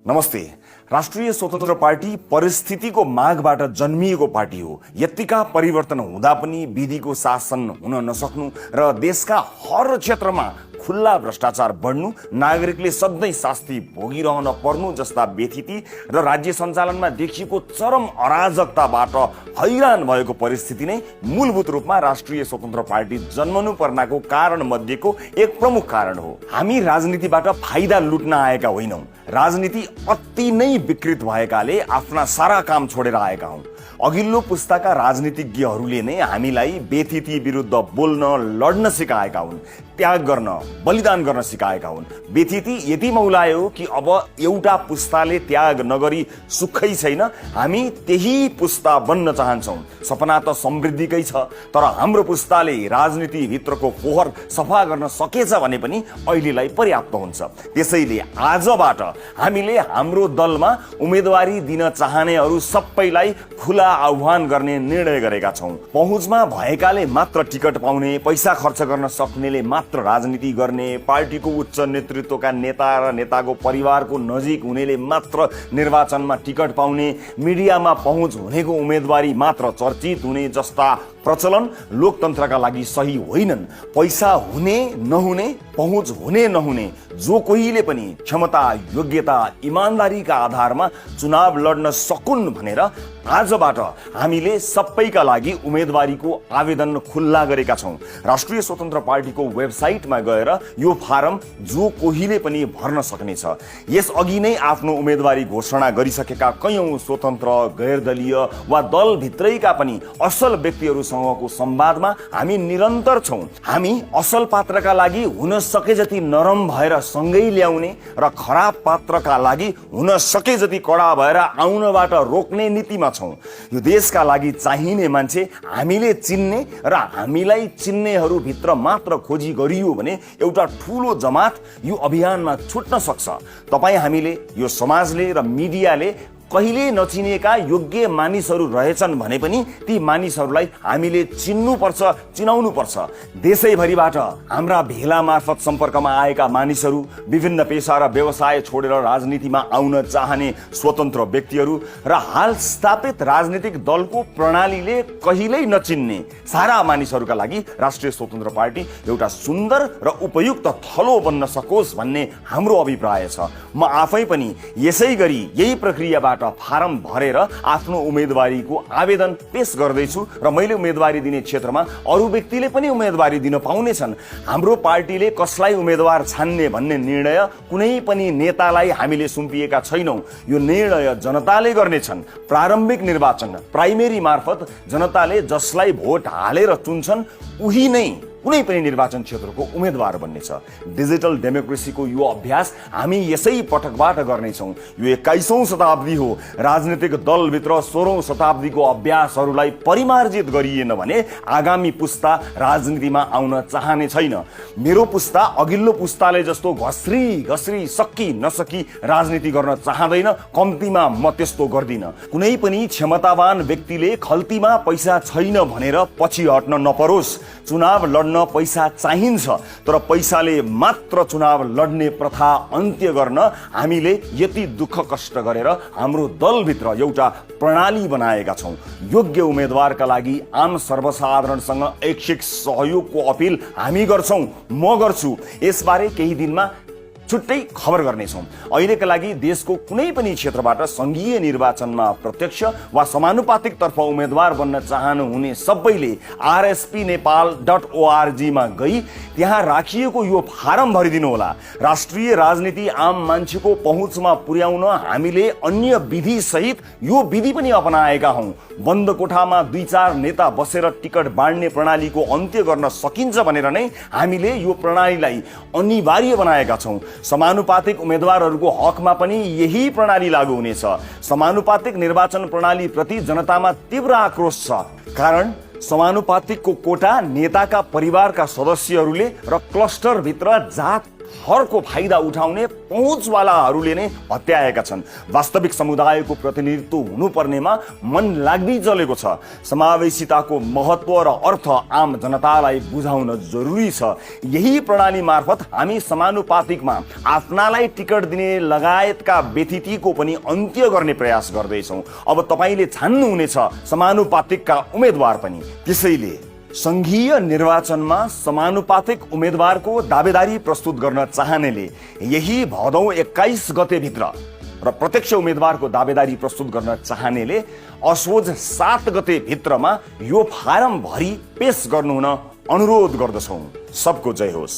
नमस्ते। राष्ट्रिय स्वतन्त्र पार्टी परिस्थितिको मागबाट जन्मिएको पार्टी हो। यतिका परिवर्तन हुँदा पनि विधिको शासन हुन नसक्नु र देशका हर क्षेत्रमा खुल्ला भ्रष्टाचार बढ्नु, नागरिकले सधैँ शास्ति भोगिरहन पर्नु जस्ता व्यथिति र राज्य सञ्चालनमा देखिएको चरम अराजकताबाट हैरान भएको परिस्थिति नै मूलभूत रूपमा राष्ट्रिय स्वतन्त्र पार्टी जन्मनु पर्नाको कारण मध्येको एक प्रमुख कारण हो। हामी राजनीतिबाट फाइदा लुट्न आएका होइनौं। राजनीति अति नै विकृत भएकाले आफ्ना सारा काम छोडेर आएका हौं। अघिल्लो पुस्ताका राजनीतिज्ञहरूले नै हामीलाई व्यथिति विरुद्ध बोल्न, लड्न सिकाएका हुन्, त्याग गर्न, बलिदान गर्न सिकाएका हुन्। व्यथिति यति मौलायो कि अब एउटा पुस्ताले त्याग नगरी सुखै छैन। हामी त्यही पुस्ता बन्न चाहन्छौं। सपना त समृद्धिकै छ, तर हाम्रो पुस्ताले राजनीति भित्रको फोहर सफा गर्न सकेछ भने पनि अहिलेलाई पर्याप्त हुन्छ। त्यसैले आजबाट हामीले हाम्रो दलमा उम्मेदवारी दिन चाहनेहरू सबैलाई खुला आह्वान गर्ने निर्णय गरेका छौं। पहुँचमा भएकाले मात्र टिकट पाउने, पैसा खर्च गर्न सक्नेले मात्र राजनीति गर्ने, पार्टीको उच्च नेतृत्वका नेता र नेताको परिवारको नजिक हुनेले मात्र निर्वाचनमा टिकट पाउने, मिडियामा पहुँच हुनेको उम्मेदवारी मात्र चर्चित हुने जस्ता प्रचलन लोकतन्त्रका लागि सही होइनन्। पैसा हुने नहुने, पहुँच हुने नहुने जो कोहीले पनि क्षमता, योग्यता, इमानदारीका आधारमा चुनाव लड्न सकुन् भनेर आजबाट हामीले सबैका लागि उम्मेदवारीको आवेदन खुल्ला गरेका छौं। राष्ट्रिय स्वतन्त्र पार्टीको वेबसाइटमा गएर यो फारम जो कोहीले पनि भर्न सक्नेछ। यस अघि नै आफ्नो उम्मेदवारी घोषणा गरिसकेका कयौं स्वतन्त्र, गैरदलीय वा दल भित्रैका पनि असल व्यक्तिहरूसँगको संवादमा हामी निरन्तर छौं। हामी असल पात्रका लागि हुन सके जति नरम भएर सँगै ल्याउने र खराब पात्रका लागि हुन सके जति कडा भएर आउनबाट रोक्ने नीतिमा छौं। यो देशका लागि चाहिने मान्छे हामीले चिन्ने र हामीलाई चिन्नेहरू भित्र मात्र खोजी गरियो भने एउटा ठूलो जमात यो अभियानमा छुट्न सक्छ। तपाई हामीले, यो समाजले र मिडियाले कहिले नचिनेका योग्य मानिसहरू रहेछन् भने पनि ती मानिसहरूलाई हामीले चिन्नुपर्छ, चिनाउनुपर्छ। देशैभरिबाट हाम्रा भेला मार्फत सम्पर्कमा आएका मानिसहरू, विभिन्न पेशा र व्यवसाय छोडेर राजनीतिमा आउन चाहने स्वतन्त्र व्यक्तिहरू र हाल स्थापित राजनीतिक दलको प्रणालीले कहिल्यै नचिन्ने सारा मानिसहरूका लागि राष्ट्रिय स्वतन्त्र पार्टी एउटा सुन्दर र उपयुक्त थलो बन्न सकोस् भन्ने हाम्रो अभिप्राय छ। म आफै पनि यसै गरी यही प्रक्रियाबाट फारम भरेर आफ्नो उम्मेदवारीको आवेदन पेश गर्दैछु र मैले उम्मेदवारी दिने क्षेत्रमा अरू व्यक्तिले पनि उम्मेदवारी दिन पाउनेछन्। हाम्रो पार्टीले कसलाई उम्मेदवार छान्ने भन्ने निर्णय कुनै पनि नेतालाई हामीले सुम्पिएका छैनौं। यो निर्णय जनताले गर्नेछन्। प्रारम्भिक निर्वाचन, प्राइमेरी मार्फत जनताले जसलाई भोट हालेर चुन्छन् उही नै कुनै पनि निर्वाचन क्षेत्रको उम्मेदवार बन्नेछ। डिजिटल डेमोक्रेसीको यो अभ्यास हामी यसै पटकबाट गर्नेछौँ। यो 21औं शताब्दी हो। राजनीतिक दलभित्र 16औं शताब्दीको अभ्यासहरूलाई परिमार्जित गरिएन भने आगामी पुस्ता राजनीतिमा आउन चाहने छैन। मेरो पुस्ता अघिल्लो पुस्ताले जस्तो घस्री घस्री सकी नसकी राजनीति गर्न चाहँदैन। कम्तीमा म त्यस्तो गर्दिन। कुनै पनि क्षमतावान व्यक्तिले खल्तीमा पैसा छैन भनेर पछि हट्न नपरोस्। चुनाव लड्न पैसा चाहिन्छ, तर पैसाले मात्र चुनाव लड्ने प्रथा अन्त्य गर्न हामीले यति दुःख कष्ट गरेर हाम्रो दलभित्र एउटा प्रणाली बनाएका छौं। योग्य उम्मेदवारका लागि आम सर्वसाधारणसँग ऐच्छिक सहयोगको अपील हामी गर्छौं। म गर्छु। यसबारे केही दिनमा छुट्टै खबर गर्नेछौं। अहिलेका लागि देशको कुनै पनि क्षेत्रबाट संघीय निर्वाचनमा प्रत्यक्ष वा समानुपातिक तर्फ उम्मेदवार बन्न चाहनुहुने सबैले rspnepal.org मा गई त्यहाँ राखिएको यो फारम भरिदिनु होला। राष्ट्रिय राजनीति आम मान्छेको पहुँचमा पुर्याउन हामीले अन्य विधि सहित यो विधि पनि अपनाएका हौं। बन्द कोठामा 2-4 नेता बसेर टिकट बाँड्ने प्रणालीको अन्त्य गर्न सकिन्छ भनेर नै हामीले यो प्रणालीलाई अनिवार्य बनाएका छौं। समानुपातिक उम्मेदवारहरूको हकमा पनि यही प्रणाली लागू हुनेछ। समानुपातिक निर्वाचन प्रणाली प्रति जनतामा तीव्र आक्रोश छ। कारण समानुपातिकको कोटा नेताका परिवारका सदस्यहरूले र क्लस्टर भित्र जात हरको फाइदा उठाउने पहुँचवालाहरूले नै हत्याएका छन्। वास्तविक समुदायको प्रतिनिधित्व हुनुपर्नेमा मन लाग्दै जलेको छ। समावेशिताको महत्व र अर्थ आम जनतालाई बुझाउन जरुरी छ। यही प्रणाली मार्फत हामी समानुपातिकमा आफ्नालाई टिकट दिने लगायतका व्यतिथिको पनि अन्त्य गर्ने प्रयास गर्दैछौँ। अब तपाईँले छान्नुहुनेछ समानुपातिकका उम्मेदवार पनि। त्यसैले संघीय निर्वाचनमा समानुपातिक उम्मेदवारको दावेदारी प्रस्तुत गर्न चाहनेले यही भदौ 21 गते भित्र र प्रत्यक्ष उम्मेदवारको दावेदारी प्रस्तुत गर्न चाहनेले असोज 7 गते भित्रमा यो फारम भरि पेश गर्नुहुन अनुरोध गर्दछौँ। सबको जय होस्।